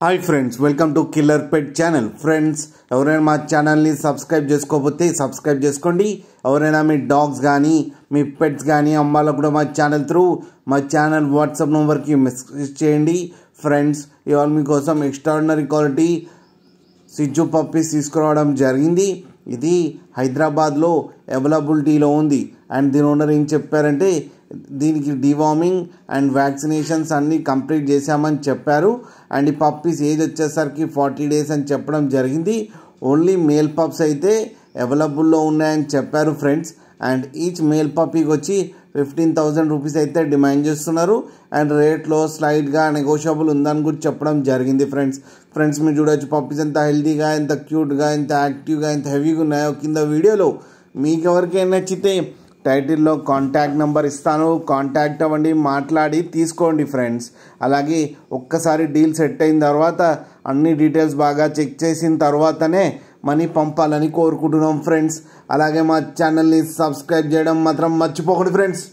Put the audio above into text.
Hi friends, welcome to killer pet channel. Friends, ఎవరైనా మా ఛానల్ని సబ్స్క్రైబ్ చేసుకోకపోతే సబ్స్క్రైబ్ చేసుకోండి. ఎవరైనా మీ డాగ్స్ కానీ మీ పెట్స్ కానీ అమ్మాలకు కూడా మా ఛానల్ వాట్సాప్ నెంబర్కి మెసేజ్ చేయండి. ఫ్రెండ్స్, ఇవాళ మీకోసం ఎక్స్ట్రాడినరీ క్వాలిటీ సిజ్జు పప్పీస్ తీసుకురావడం జరిగింది. ఇది హైదరాబాద్లో అవైలబిలిటీలో ఉంది. అండ్ దీని ఓనర్ ఏం చెప్పారంటే దీనికి డివార్మింగ్ అండ్ వ్యాక్సినేషన్స్ అన్నీ కంప్లీట్ చేశామని చెప్పారు. అండ్ ఈ పప్పీస్ ఏజ్ వచ్చేసరికి 40 days అని చెప్పడం జరిగింది. ఓన్లీ మేల్ పప్స్ అయితే అవైలబుల్లో ఉన్నాయని చెప్పారు ఫ్రెండ్స్. అండ్ ఈచ్ మేల్ పప్పీకి వచ్చి 15,000 రూపీస్ అయితే డిమాండ్ చేస్తున్నారు. అండ్ రేట్లో స్లైడ్గా నెగోషియబుల్ ఉందని కూడా చెప్పడం జరిగింది ఫ్రెండ్స్ మీరు చూడవచ్చు పప్పీస్ ఎంత హెల్తీగా, ఎంత క్యూట్గా, ఎంత యాక్టివ్గా, ఎంత హెవీగా ఉన్నాయో కింద వీడియోలో. మీకు ఎవరికైనా నచ్చితే టైటిల్లో కాంటాక్ట్ నెంబర్ ఇస్తాను, కాంటాక్ట్ అవ్వండి, మాట్లాడి తీసుకోండి ఫ్రెండ్స్. అలాగే ఒక్కసారి డీల్ సెట్ అయిన తర్వాత అన్ని డీటెయిల్స్ బాగా చెక్ చేసిన తర్వాతనే మనీ పంపాలని కోరుకుంటున్నాం ఫ్రెండ్స్. అలాగే మా ఛానల్ని సబ్స్క్రైబ్ చేయడం మాత్రం మర్చిపోకండి ఫ్రెండ్స్.